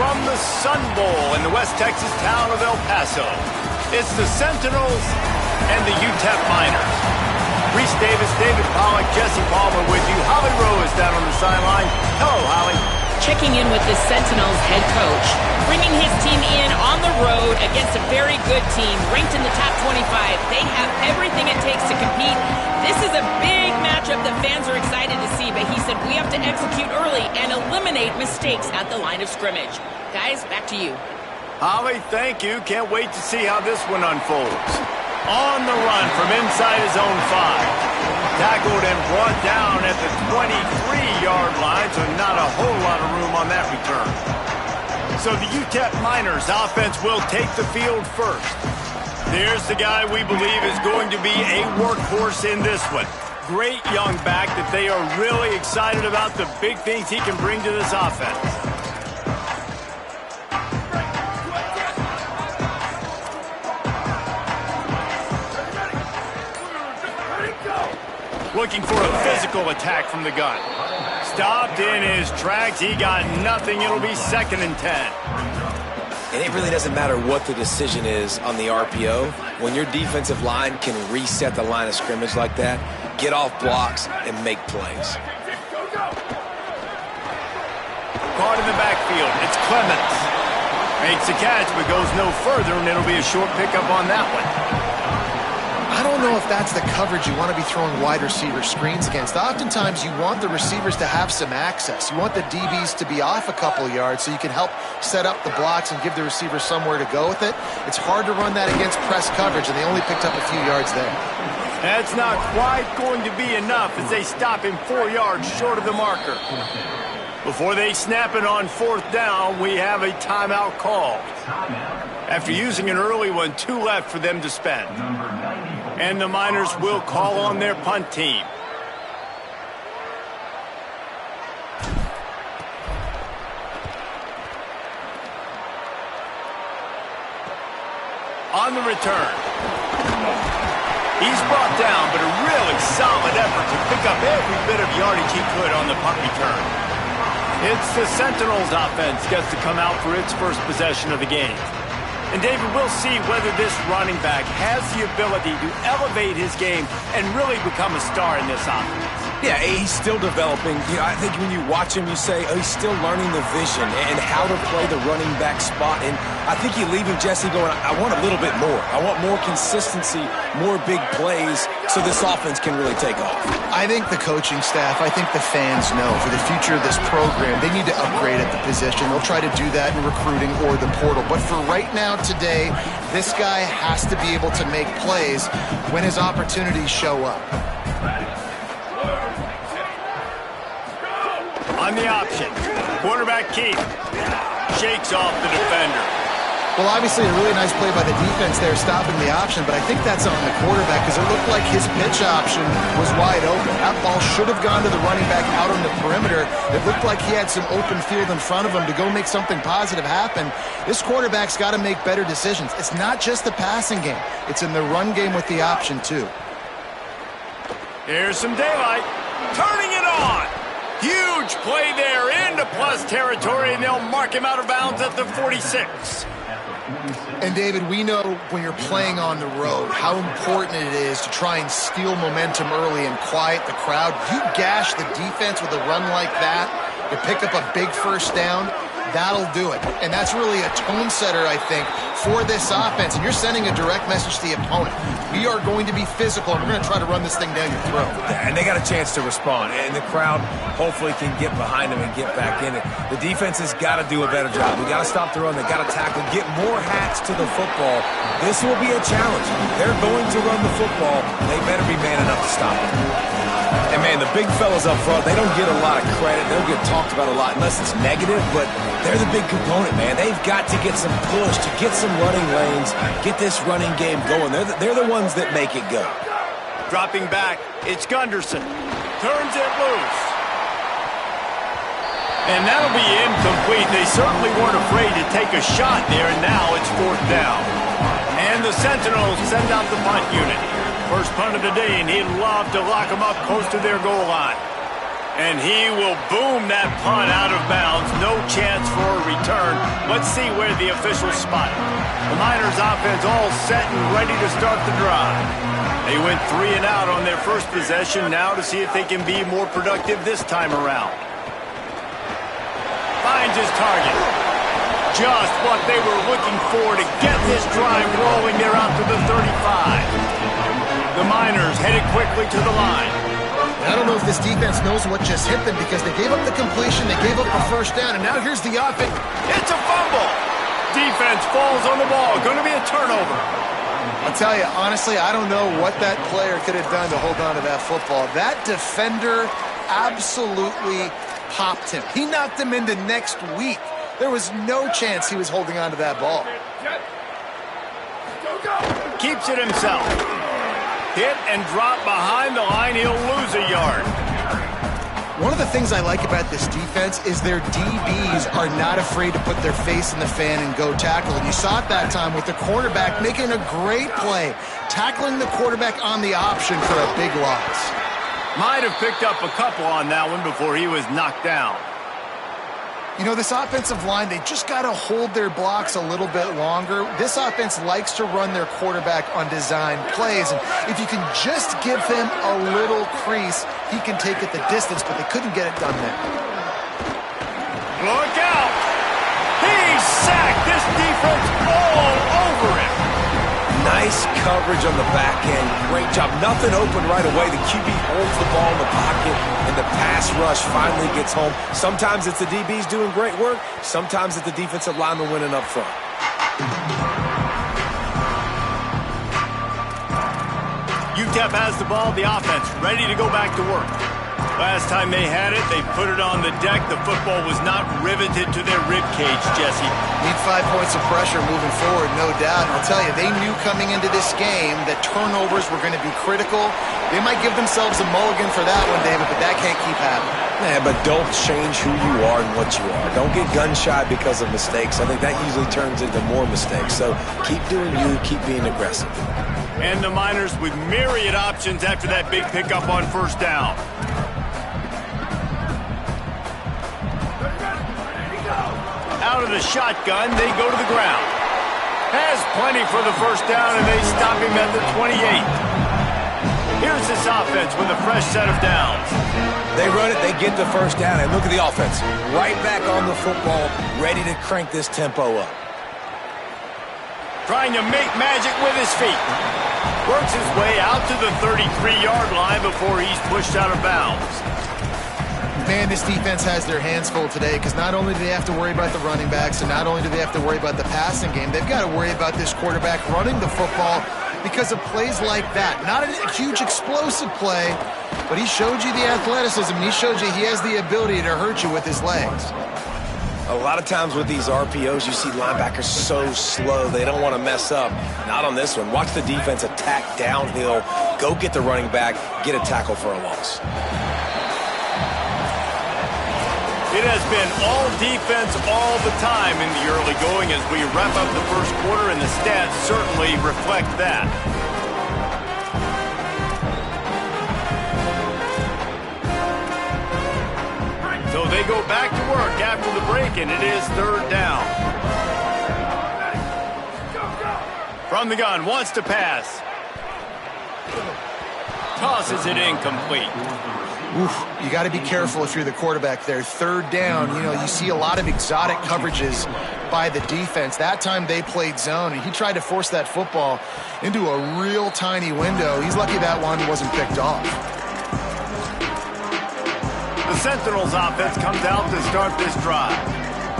from the Sun Bowl in the West Texas town of El Paso. It's the Sentinels and the UTEP Miners. Reese Davis, David Pollock, Jesse Palmer with you. Holly Rowe is down on the sideline. Hello, Holly. Checking in with the Sentinels head coach, bringing his team in on the road against a very good team, ranked in the top 25. They have everything it takes to compete. This is a big matchup that fans are excited to see, but he said we have to execute early and eliminate mistakes at the line of scrimmage. Guys, back to you. Holly, thank you. Can't wait to see how this one unfolds. On the run from inside his own 5. Tackled and brought down at the 23-yard line, so not a whole lot of room on that return. So the UTEP Miners offense will take the field first. There's the guy we believe is going to be a workhorse in this one. Great young back that they are really excited about the big things he can bring to this offense. Looking for a physical attack from the gun. Stopped in his tracks. He got nothing. It'll be 2nd and 10. And it really doesn't matter what the decision is on the RPO. When your defensive line can reset the line of scrimmage like that, get off blocks and make plays. Caught in the backfield. It's Clemens. Makes the catch, but goes no further, and it'll be a short pickup on that one. I don't know if that's the coverage you want to be throwing wide receiver screens against. Oftentimes, you want the receivers to have some access. You want the DBs to be off a couple yards so you can help set up the blocks and give the receiver somewhere to go with it. It's hard to run that against press coverage, and they only picked up a few yards there. That's not quite going to be enough as they stop him 4 yards short of the marker. Before they snap it on 4th down, we have a timeout call. After using an early one, 2 left for them to spend. And the Miners will call on their punt team. On the return. He's brought down, but a really solid effort to pick up every bit of yardage he could on the punt return. It's the Sentinels offense gets to come out for its first possession of the game. And, David, we'll see whether this running back has the ability to elevate his game and really become a star in this offense. Yeah, he's still developing. You know, I think when you watch him, you say, oh, he's still learning the vision and how to play the running back spot. And I think you're leaving Jesse going, I want a little bit more. I want more consistency, more big plays so this offense can really take off. I think the coaching staff, I think the fans know for the future of this program, they need to upgrade at the position. They'll try to do that in recruiting or the portal. But for right now, today, this guy has to be able to make plays when his opportunities show up. On the option, quarterback Keith shakes off the defender. Well, obviously a really nice play by the defense there stopping the option, but I think that's on the quarterback because it looked like his pitch option was wide open. That ball should have gone to the running back out on the perimeter. It looked like he had some open field in front of him to go make something positive happen. This quarterback's got to make better decisions. It's not just the passing game. It's in the run game with the option, too. Here's some daylight. Turning it on. Huge play there into plus territory, and they'll mark him out of bounds at the 46. And, David, we know when you're playing on the road how important it is to try and steal momentum early and quiet the crowd. You gash the defense with a run like that to pick up a big first down, that'll do it. And that's really a tone setter, I think, for this offense. And you're sending a direct message to the opponent. We are going to be physical, and we're going to try to run this thing down your throat. Yeah, and they got a chance to respond. And the crowd hopefully can get behind them and get back in it. The defense has got to do a better job. We got to stop the run. They got to tackle, get more hats to the football. This will be a challenge. They're going to run the football. They better be man enough to stop it. And, man, the big fellas up front, they don't get a lot of credit. They don't get talked about a lot unless it's negative, but they're the big component, man. They've got to get some push, to get some running lanes, get this running game going. They're the ones that make it go. Dropping back, it's Gunderson. Turns it loose. And that'll be incomplete. They certainly weren't afraid to take a shot there, and now it's 4th down. And the Sentinels send out the punt unit. First punt of the day, and he'd love to lock them up close to their goal line. And he will boom that punt out of bounds. No chance for a return. Let's see where the officials spot it. The Miners offense all set and ready to start the drive. They went 3 and out on their first possession. Now to see if they can be more productive this time around. Finds his target. Just what they were looking for to get this drive rolling. They're out to the 35. The Miners headed quickly to the line. I don't know if this defense knows what just hit them because they gave up the completion, they gave up the first down, and now here's the offense. It's a fumble. Defense falls on the ball. Going to be a turnover. I'll tell you, honestly, I don't know what that player could have done to hold on to that football. That defender absolutely popped him. He knocked him into next week. There was no chance he was holding on to that ball. Keeps it himself. Hit and drop behind the line. He'll lose a yard. One of the things I like about this defense is their DBs are not afraid to put their face in the fan and go tackle. And you saw it that time with the quarterback making a great play, tackling the quarterback on the option for a big loss. Might have picked up a couple on that one before he was knocked down. You know, this offensive line, they just got to hold their blocks a little bit longer. This offense likes to run their quarterback on design plays. And if you can just give him a little crease, he can take it the distance, but they couldn't get it done there. Look out! He's sacked! This defense all over him! Nice coverage on the back end. Great job. Nothing open right away. The QB holds the ball in the pocket, and the pass rush finally gets home. Sometimes it's the DBs doing great work. Sometimes it's the defensive lineman winning up front. UTEP has the ball, the offense ready to go back to work. Last time they had it, they put it on the deck. The football was not riveted to their rib cage, Jesse. Need 5 points of pressure moving forward, no doubt. And I'll tell you, they knew coming into this game that turnovers were going to be critical. They might give themselves a mulligan for that one, David, but that can't keep happening. Yeah, but don't change who you are and what you are. Don't get gun-shy because of mistakes. I think that usually turns into more mistakes. So keep doing you, keep being aggressive. And the Miners with myriad options after that big pickup on first down. Out of the shotgun, they go to the ground. Has plenty for the first down, and they stop him at the 28. Here's this offense with a fresh set of downs. They run it, they get the first down, and look at the offense. Right back on the football, ready to crank this tempo up. Trying to make magic with his feet. Works his way out to the 33-yard line before he's pushed out of bounds. Man, this defense has their hands full today because not only do they have to worry about the running backs and not only do they have to worry about the passing game, they've got to worry about this quarterback running the football because of plays like that. Not a huge explosive play, but he showed you the athleticism. He showed you he has the ability to hurt you with his legs. A lot of times with these RPOs, you see linebackers so slow, they don't want to mess up. Not on this one. Watch the defense attack downhill, go get the running back, get a tackle for a loss. It has been all defense all the time in the early going as we wrap up the first quarter, and the stats certainly reflect that. So they go back to work after the break, and it is third down. From the gun, wants to pass. Tosses it incomplete. Oof, you got to be careful if you're the quarterback there. Third down, you know, you see a lot of exotic coverages by the defense. That time they played zone, and he tried to force that football into a real tiny window. He's lucky that one wasn't picked off. The Sentinels offense comes out to start this drive.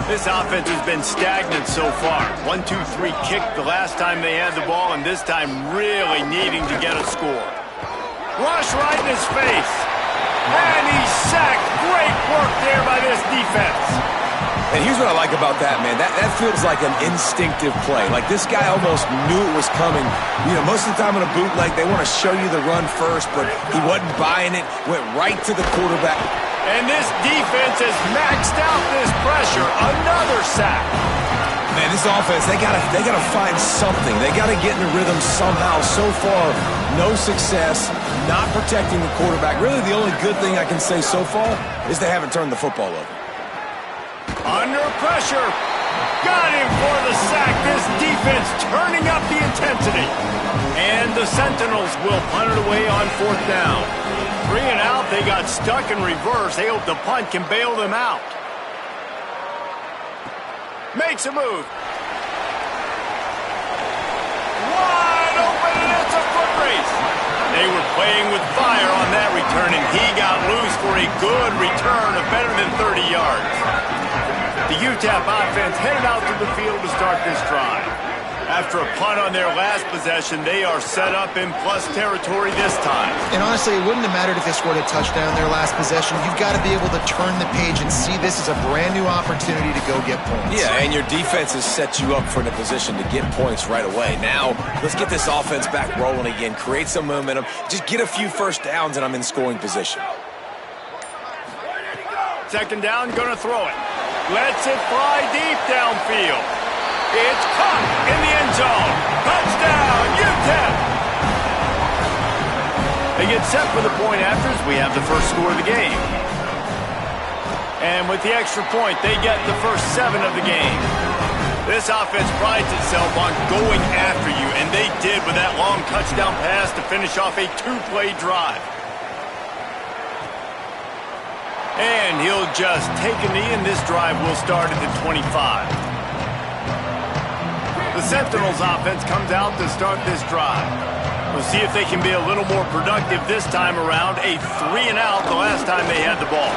This offense has been stagnant so far. 1-2-3 kick the last time they had the ball, and this time really needing to get a score. Rush right in his face. And he's sacked. Great work there by this defense. And here's what I like about that, man. That feels like an instinctive play. Like this guy almost knew it was coming. You know, most of the time in a bootleg, they want to show you the run first, but he wasn't buying it. Went right to the quarterback. And this defense has maxed out this pressure. Another sack. Man, this offense, they gotta find something. They gotta get in a rhythm somehow. So far, no success, not protecting the quarterback. Really, the only good thing I can say so far is they haven't turned the football over. Under pressure. Got him for the sack. This defense turning up the intensity. And the Sentinels will punt it away on 4th down. 3 and out, they got stuck in reverse. They hope the punt can bail them out. Makes a move. Wide open, and it's a foot race. They were playing with fire on that return, and he got loose for a good return of better than 30 yards. The UTEP offense headed out to the field to start this drive. After a punt on their last possession, they are set up in plus territory this time. And honestly, it wouldn't have mattered if they scored a touchdown their last possession. You've got to be able to turn the page and see this as a brand new opportunity to go get points. Yeah, and your defense has set you up for a position to get points right away. Now, let's get this offense back rolling again, create some momentum, just get a few first downs, and I'm in scoring position. 2nd down, gonna throw it. Lets it fly deep downfield. It's caught in the end zone. Touchdown, UTEP! They get set for the point afters. We have the first score of the game. And with the extra point, they get the first 7 of the game. This offense prides itself on going after you, and they did with that long touchdown pass to finish off a 2-play drive. And he'll just take a knee, and this drive will start at the 25. The Sentinels offense comes out to start this drive. We'll see if they can be a little more productive this time around. A 3 and out the last time they had the ball.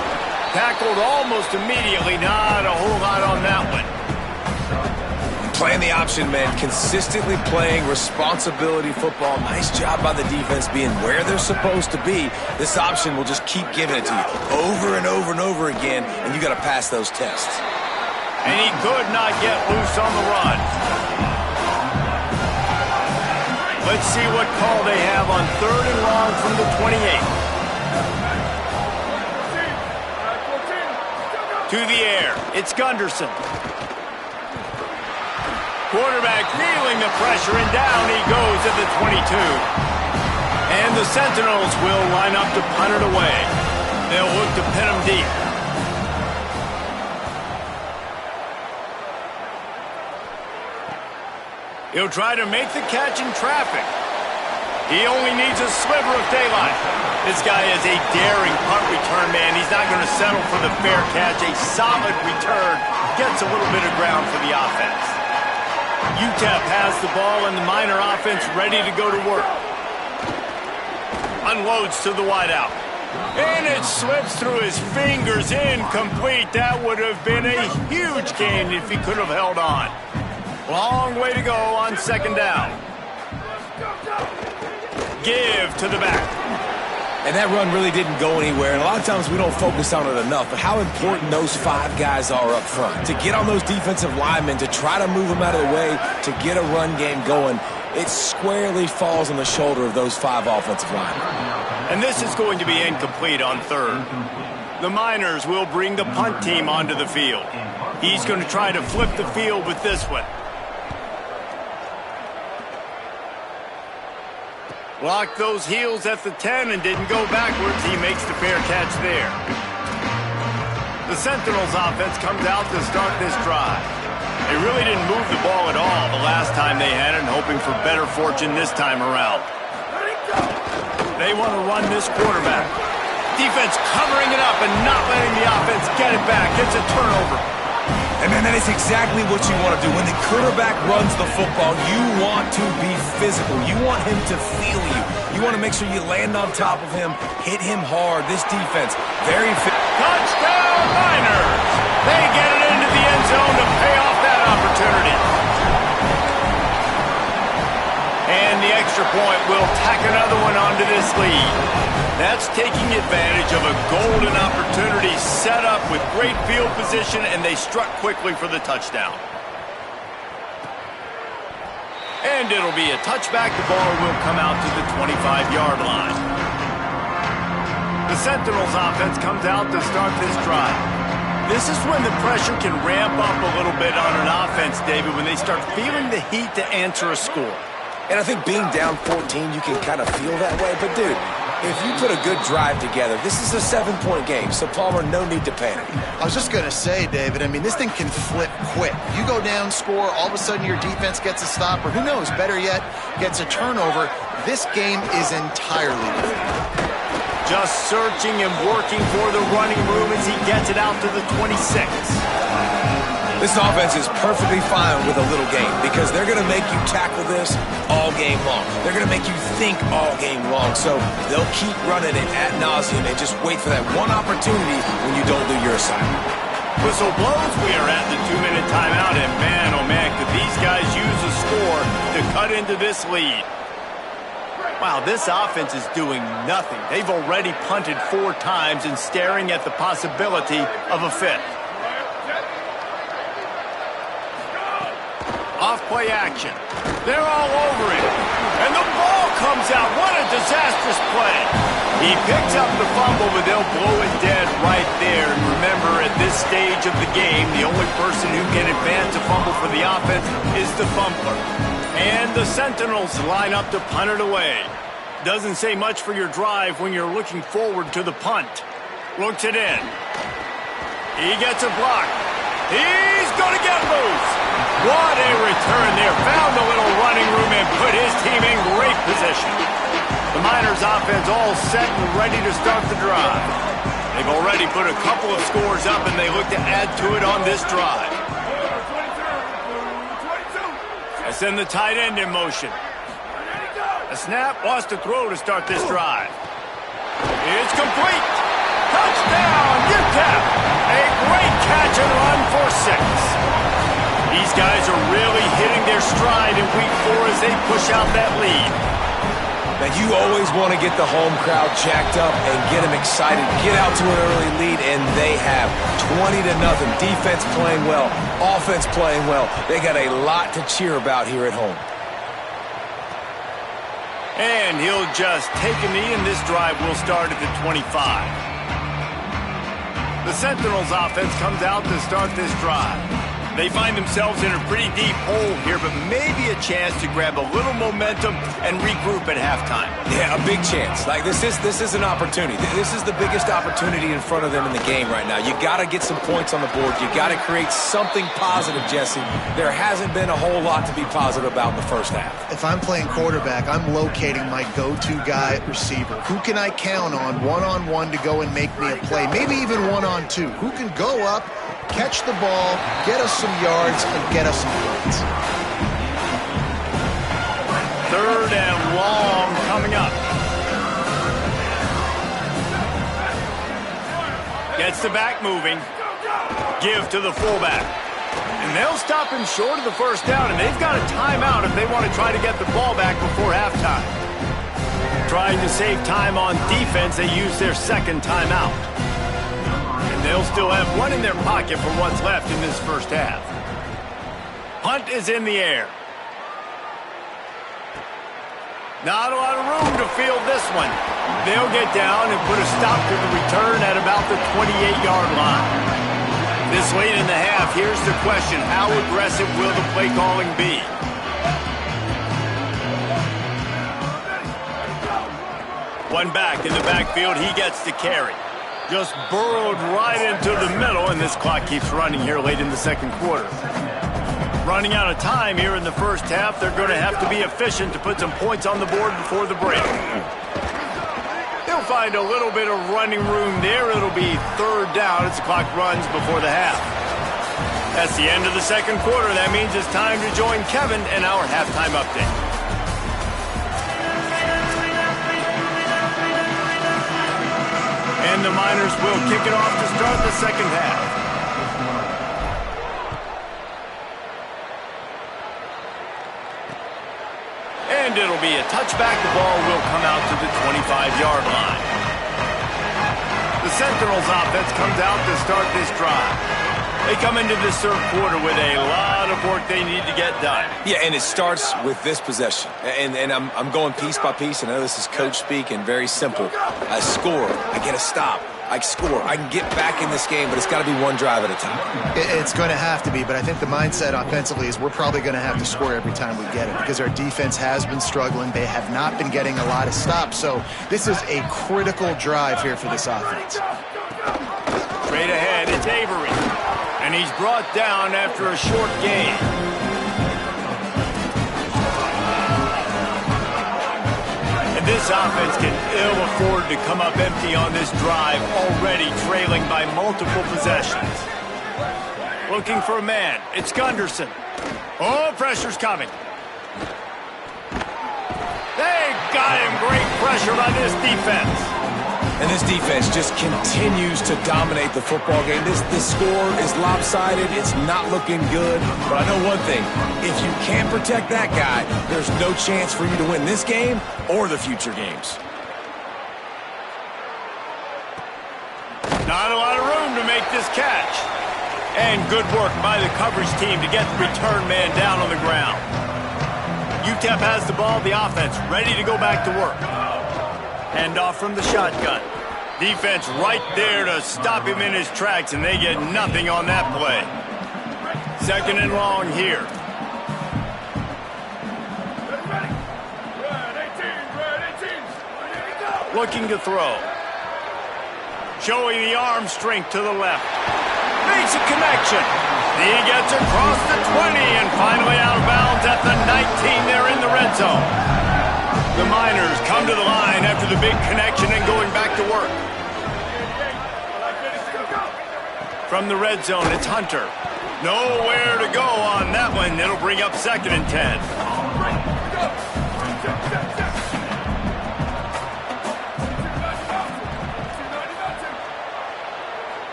Tackled almost immediately. Not a whole lot on that one. Playing the option, man. Consistently playing responsibility football. Nice job by the defense being where they're supposed to be. This option will just keep giving it to you over and over and over again, and you got to pass those tests. And he could not get loose on the run. Let's see what call they have on 3rd and long from the 28. To the air, it's Gunderson. Quarterback feeling the pressure, and down he goes at the 22. And the Sentinels will line up to punt it away. They'll look to pin him deep. He'll try to make the catch in traffic. He only needs a sliver of daylight. This guy is a daring punt return man. He's not going to settle for the fair catch. A solid return gets a little bit of ground for the offense. UTEP has the ball, and the Miner offense ready to go to work. Unloads to the wideout. And it slips through his fingers, incomplete. That would have been a huge gain if he could have held on. Long way to go on 2nd down. Give to the back. And that run really didn't go anywhere, and a lot of times we don't focus on it enough, but how important those 5 guys are up front. To get on those defensive linemen, to try to move them out of the way, to get a run game going, it squarely falls on the shoulder of those 5 offensive linemen. And this is going to be incomplete on 3rd. The Miners will bring the punt team onto the field. He's going to try to flip the field with this one. Blocked those heels at the 10 and didn't go backwards. He makes the fair catch there. The Sentinels offense comes out to start this drive. They really didn't move the ball at all the last time they had it, and hoping for better fortune this time around. They want to run this quarterback. Defense covering it up and not letting the offense get it back. It's a turnover. And man, that is exactly what you want to do. When the quarterback runs the football, you want to be physical. You want him to feel you. You want to make sure you land on top of him, hit him hard. This defense, very fit. Touchdown Miners! They get it into the end zone to pay off that opportunity. And the extra point will tack another one onto this lead. That's taking advantage of a golden opportunity set up with great field position, and they struck quickly for the touchdown. And it'll be a touchback. The ball will come out to the 25-yard line. The Sentinels offense comes out to start this drive. This is when the pressure can ramp up a little bit on an offense, David, when they start feeling the heat to answer a score. And I think being down 14, you can kind of feel that way. But, dude, if you put a good drive together, this is a 7-point game. So, Palmer, no need to panic. I was just going to say, David, I mean, this thing can flip quick. You go down, score, all of a sudden your defense gets a stop, or who knows, better yet, gets a turnover. This game is entirely different. Just searching and working for the running room as he gets it out to the 26. This offense is perfectly fine with a little game because they're going to make you tackle this all game long. They're going to make you think all game long. So they'll keep running it ad nauseum and just wait for that one opportunity when you don't do your assignment. Whistle blows. We are at the 2-minute timeout, and man, oh man, could these guys use a score to cut into this lead. Wow, this offense is doing nothing. They've already punted 4 times and staring at the possibility of a 5th. Off-play action. They're all over it. And the ball comes out. What a disastrous play. He picks up the fumble, but they'll blow it dead right there. And remember, at this stage of the game, the only person who can advance a fumble for the offense is the fumbler. And the Sentinels line up to punt it away. Doesn't say much for your drive when you're looking forward to the punt. Looks it in. He gets a block. He's going to get loose. What a return there. Found a little running room and put his team in great position. The Miners offense all set and ready to start the drive. They've already put a couple of scores up and they look to add to it on this drive. I send the tight end in motion. A snap, wants to throw to start this drive. It's complete. Touchdown, UTEP. A great catch and run for 6. These guys are really hitting their stride in week 4 as they push out that lead. Now, you always want to get the home crowd jacked up and get them excited. Get out to an early lead, and they have 20-0. Defense playing well, offense playing well. They got a lot to cheer about here at home. And he'll just take a knee, and this drive will start at the 25. The Sentinels offense comes out to start this drive. They find themselves in a pretty deep hole here, but maybe a chance to grab a little momentum and regroup at halftime. Yeah, a big chance. Like, this is an opportunity. This is the biggest opportunity in front of them in the game right now. You got to get some points on the board. You got to create something positive, Jesse. There hasn't been a whole lot to be positive about in the first half. If I'm playing quarterback, I'm locating my go-to guy at receiver. Who can I count on one-on-one to go and make me a play? Maybe even one-on-two. Who can go up, catch the ball, get us some yards, and get us some points. 3rd and long coming up. Gets the back moving. Give to the fullback. And they'll stop him short of the first down, and they've got a timeout if they want to try to get the ball back before halftime. Trying to save time on defense, they use their 2nd timeout. They'll still have one in their pocket for what's left in this first half. Punt is in the air. Not a lot of room to field this one. They'll get down and put a stop to the return at about the 28-yard line. This late in the half, here's the question. How aggressive will the play calling be? One back in the backfield. He gets the carry. Just burrowed right into the middle, and this clock keeps running here late in the 2nd quarter. Running out of time here in the first half. They're going to have to be efficient to put some points on the board before the break. They'll find a little bit of running room there. It'll be 3rd down as the clock runs before the half. That's the end of the 2nd quarter. That means it's time to join Kevin and our halftime update. And the Miners will kick it off to start the 2nd half. And it'll be a touchback. The ball will come out to the 25-yard line. The Sentinels offense comes out to start this drive. They come into this 3rd quarter with a lot of work they need to get done. Yeah, and it starts with this possession. And I'm going piece by piece, and I know this is coach speak and very simple. I score, I get a stop, I score. I can get back in this game, but it's got to be one drive at a time. It's going to have to be, but I think the mindset offensively is we're probably going to have to score every time we get it because our defense has been struggling. They have not been getting a lot of stops, so this is a critical drive here for this offense. Straight ahead, it's Avery, and he's brought down after a short gain. This offense can ill afford to come up empty on this drive, already trailing by multiple possessions. Looking for a man. It's Gunderson. Oh, pressure's coming. They got him. Great pressure on this defense. And this defense just continues to dominate the football game. This score is lopsided. It's not looking good. But I know one thing. If you can't protect that guy, there's no chance for you to win this game or the future games. Not a lot of room to make this catch. And good work by the coverage team to get the return man down on the ground. UTEP has the ball, the offense ready to go back to work. Hand off from the shotgun. Defense right there to stop him in his tracks, and they get nothing on that play. Second and long here. Looking to throw. Showing the arm strength to the left. Makes a connection. He gets across the 20 and finally out of bounds at the 19 there in the red zone. The Miners come to the line after the big connection and going back to work. From the red zone, it's Hunter. Nowhere to go on that one. It'll bring up 2nd and 10.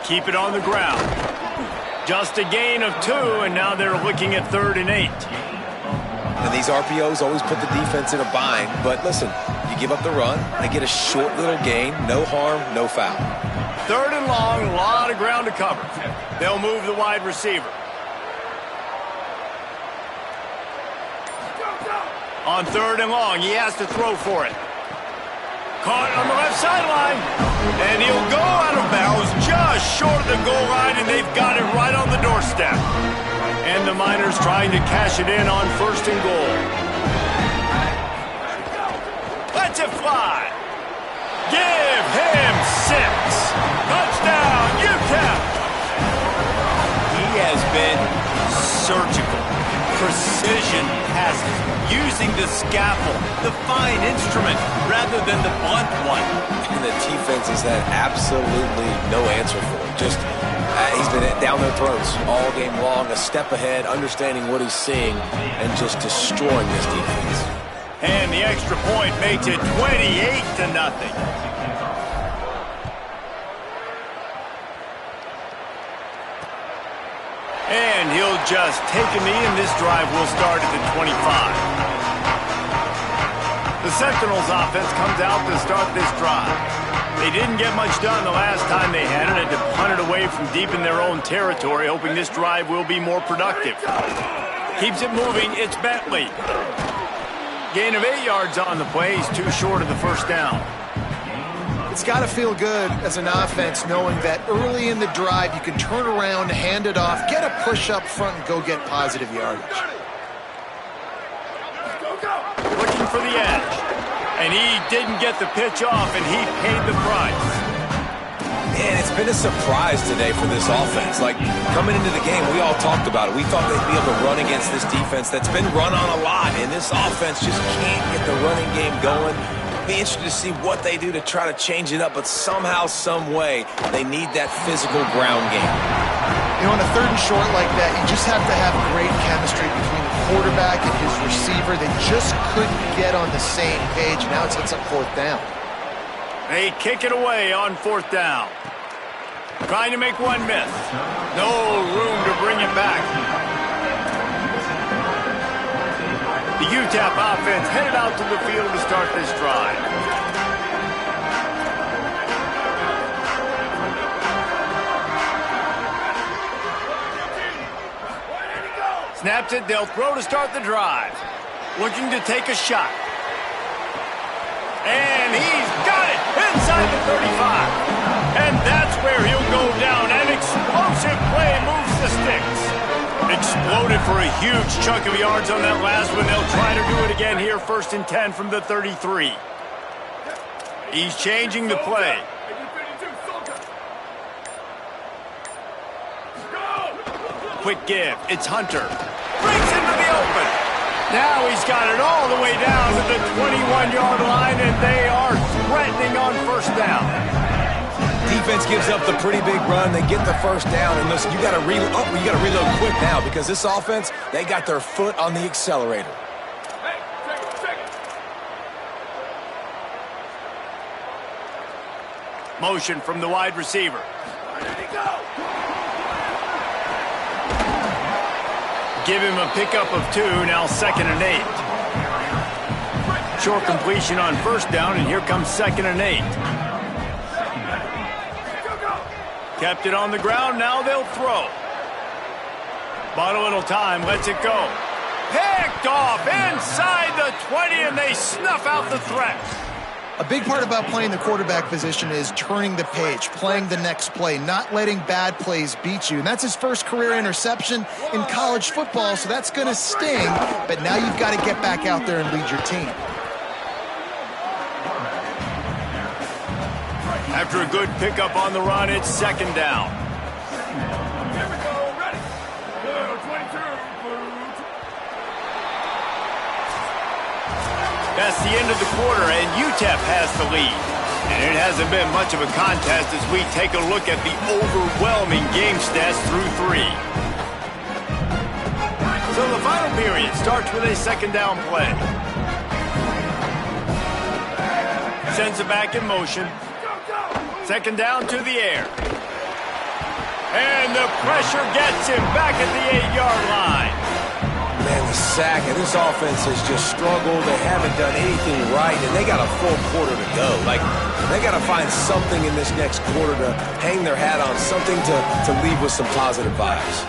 Keep it on the ground. Just a gain of 2, and now they're looking at 3rd and 8. And these RPOs always put the defense in a bind. But listen, you give up the run, they get a short little gain, no harm, no foul. 3rd and long, a lot of ground to cover. They'll move the wide receiver. On 3rd and long, he has to throw for it. Caught on the left sideline, and he'll go out of bounds just short of the goal line, and they've got it right on the doorstep. And the Miners trying to cash it in on 1st and goal. Let's it fly. Give him 6. Touchdown, UTEP. He has been surgical. Precision passes, using the scaffold, the fine instrument, rather than the blunt one. And the defense has had absolutely no answer for him. Just, he's been down their throats all game long, a step ahead, understanding what he's seeing, and just destroying this defense. And the extra point makes it 28-0. And he'll just take a knee, and this drive will start at the 25. The Sentinels offense comes out to start this drive. They didn't get much done the last time they had it, and to punt it away from deep in their own territory, hoping this drive will be more productive. Keeps it moving, it's Bentley. Gain of 8 yards on the play. He's too short of the 1st down. It's got to feel good as an offense knowing that early in the drive you can turn around, hand it off, get a push up front, and go get positive yardage. Looking for the edge. And he didn't get the pitch off, and he paid the price. Man, it's been a surprise today for this offense. Like, coming into the game, we all talked about it. We thought they'd be able to run against this defense that's been run on a lot, and this offense just can't get the running game going. Be interested to see what they do to try to change it up, but somehow, some way, they need that physical ground game. You know, on a 3rd and short like that, you just have to have great chemistry between the quarterback and his receiver. They just couldn't get on the same page. Now it's up 4th down. They kick it away on 4th down. Trying to make one miss. No room to bring it back. The UTEP offense headed out to the field to start this drive. Snaps it, they'll throw to start the drive. Looking to take a shot. And he's got it inside the 35. And that's where he'll go down. An explosive play moves the sticks. Exploded for a huge chunk of yards on that last one. They'll try to do it again here, 1st and 10 from the 33. He's changing the play. Quick give. It's Hunter. Breaks into the open. Now he's got it all the way down to the 21-yard line, and they are threatening on 1st down. Defense gives up the pretty big run. They get the 1st down, and listen, you got to reload. Oh, you got to reload quick now because this offense, they got their foot on the accelerator. Motion from the wide receiver. Give him a pickup of 2, now 2nd and 8. Short completion on 1st down, and here comes 2nd and 8. Kept it on the ground, now they'll throw. Bought a little time, lets it go. Picked off inside the 20, and they snuff out the threat. A big part about playing the quarterback position is turning the page, playing the next play, not letting bad plays beat you. And that's his first career interception in college football, so that's going to sting. But now you've got to get back out there and lead your team. After a good pickup on the run, it's 2nd down. That's the end of the quarter, and UTEP has the lead. And it hasn't been much of a contest as we take a look at the overwhelming game stats through 3. So the final period starts with a 2nd down play. Sends it back in motion. 2nd down to the air. And the pressure gets him back at the 8-yard line. Man, the sack, and this offense has just struggled. They haven't done anything right, and they got a full quarter to go. Like, they got to find something in this next quarter to hang their hat on, something to leave with some positive vibes.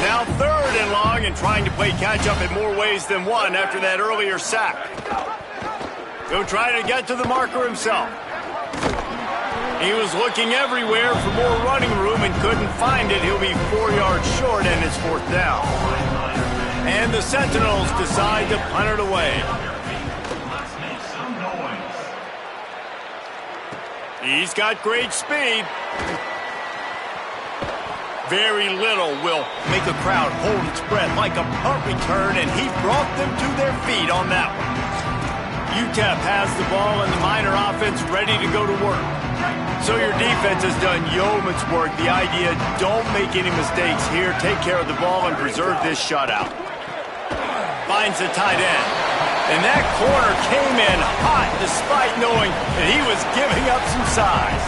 Now 3rd and long, and trying to play catch-up in more ways than one after that earlier sack. He'll try to get to the marker himself. He was looking everywhere for more running room and couldn't find it. He'll be 4 yards short, and it's 4th down. And the Sentinels decide to punt it away. He's got great speed. Very little will make a crowd hold its breath like a punt return, and he brought them to their feet on that one. UTEP has the ball and the Miner offense ready to go to work. So your defense has done yeoman's work. The idea, don't make any mistakes here. Take care of the ball and preserve this shutout. Finds the tight end. And that corner came in hot despite knowing that he was giving up some size.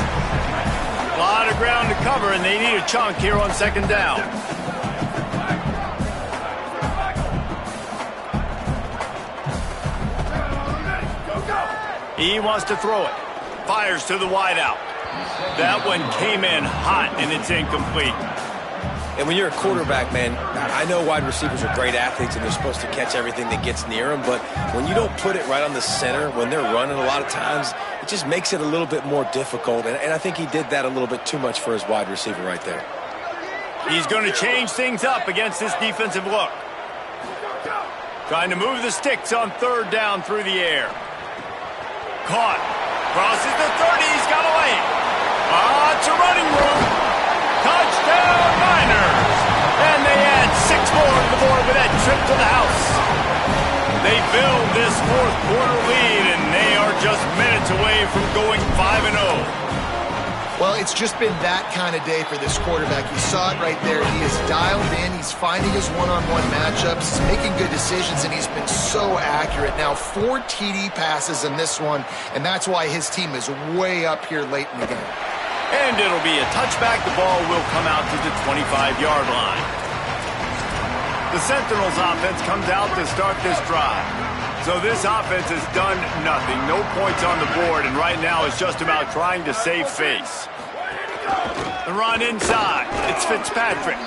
A lot of ground to cover, and they need a chunk here on 2nd down. He wants to throw it. Fires to the wideout. That one came in hot, and it's incomplete. And when you're a quarterback, man, I know wide receivers are great athletes and they're supposed to catch everything that gets near them, but when you don't put it right on the center, when they're running a lot of times, it just makes it a little bit more difficult. And I think he did that a little bit too much for his wide receiver right there. He's going to change things up against this defensive look. Trying to move the sticks on 3rd down through the air. Caught. Crosses the 30. He's got away. It's a running room. Touchdown, Miners! And they add 6 more to the board with that trip to the house. They build this 4th quarter lead, and they are just minutes away from going 5-0. Well, it's just been that kind of day for this quarterback. You saw it right there. He is dialed in. He's finding his one-on-one matchups. He's making good decisions, and he's been so accurate. Now, 4 TD passes in this one, and that's why his team is way up here late in the game. And it'll be a touchback. The ball will come out to the 25-yard line. The Sentinels offense comes out to start this drive. So this offense has done nothing. No points on the board, and right now it's just about trying to save face. The run inside. It's Fitzpatrick.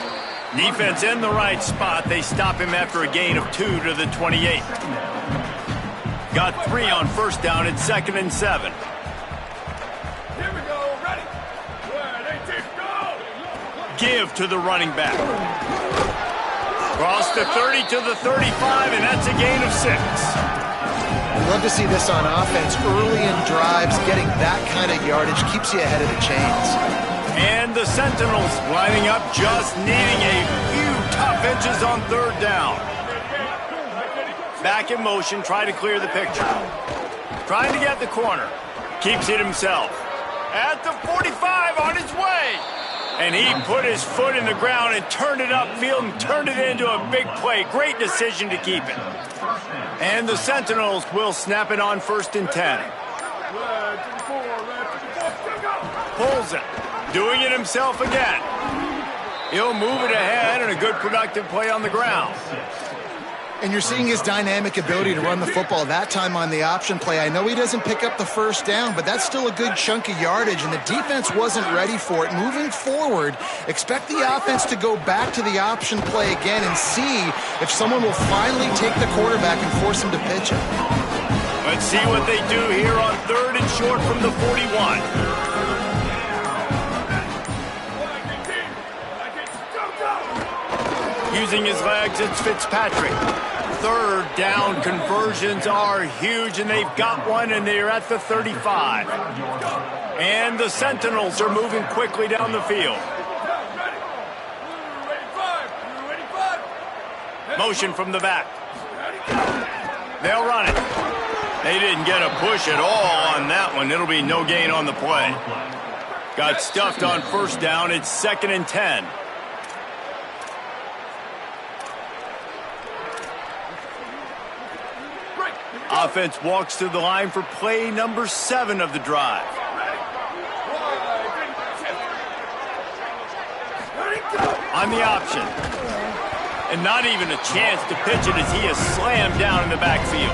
Defense in the right spot. They stop him after a gain of 2 to the 28. Got 3 on first down at 2nd and 7. Here we go, ready. Go. Give to the running back. Cross the 30 to the 35, and that's a gain of 6. I'd love to see this on offense. Early in drives, getting that kind of yardage keeps you ahead of the chains. And the Sentinels lining up, just needing a few tough inches on 3rd down. Back in motion, try to clear the picture. Trying to get the corner. Keeps it himself. At the 45, on his way. And he put his foot in the ground and turned it upfield and turned it into a big play. Great decision to keep it. And the Sentinels will snap it on 1st and 10. Pulls it. Doing it himself again. He'll move it ahead and a good productive play on the ground. And you're seeing his dynamic ability to run the football that time on the option play. I know he doesn't pick up the first down, but that's still a good chunk of yardage, and the defense wasn't ready for it. Moving forward, expect the offense to go back to the option play again and see if someone will finally take the quarterback and force him to pitch it. Let's see what they do here on 3rd and short from the 41. Using his legs, it's Fitzpatrick. 3rd down conversions are huge, and they've got one, and they're at the 35. And the Sentinels are moving quickly down the field. Motion from the back. They'll run it. They didn't get a push at all on that one. It'll be no gain on the play. Got stuffed on 1st down. It's 2nd and 10. Offense walks to the line for play number 7 of the drive. On the option. And not even a chance to pitch it as he is slammed down in the backfield.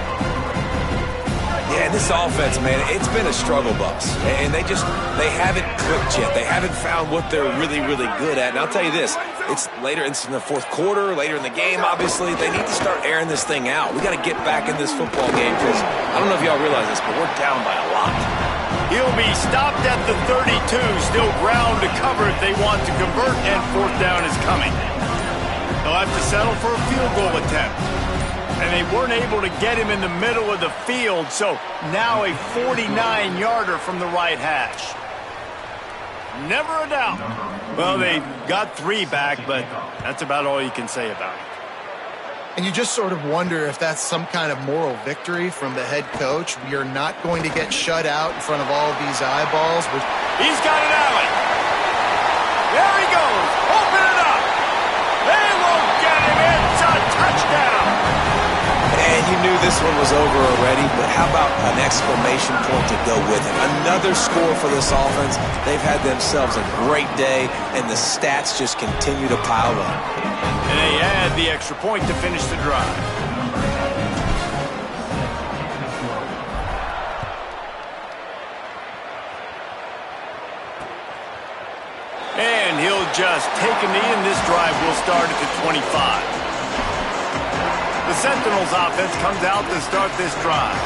Yeah, this offense, man, it's been a struggle bus. And they haven't clicked yet. They haven't found what they're really, really good at. And I'll tell you this, it's in the 4th quarter, later in the game, obviously. They need to start airing this thing out. We got to get back in this football game because I don't know if y'all realize this, but we're down by a lot. He'll be stopped at the 32, still ground to cover if they want to convert, and 4th down is coming. They'll have to settle for a field goal attempt. And they weren't able to get him in the middle of the field, so now a 49-yarder from the right hash. Never a doubt. Well, they got 3 back, but that's about all you can say about it. And you just sort of wonder if that's some kind of moral victory from the head coach. You're not going to get shut out in front of all of these eyeballs. He's got an alley. There he goes. Open it up. They won't get him. It's a touchdown. And you knew this one was over already, but how about an exclamation point to go with it? Another score for this offense. They've had themselves a great day, and the stats just continue to pile up. And they add the extra point to finish the drive. And he'll just take a knee, and this drive will start at the 25. The Sentinels offense comes out to start this drive.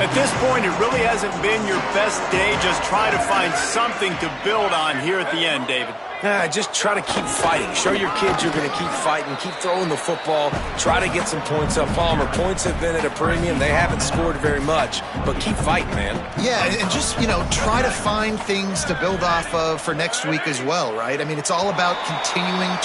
At this point, it really hasn't been your best day. Just try to find something to build on here at the end, David. Just try to keep fighting. Show your kids you're going to keep fighting. Keep throwing the football. Try to get some points up. Palmer, points have been at a premium. They haven't scored very much, but keep fighting, man. Yeah, and just, try to find things to build off of for next week as well, right? I mean, it's all about continuing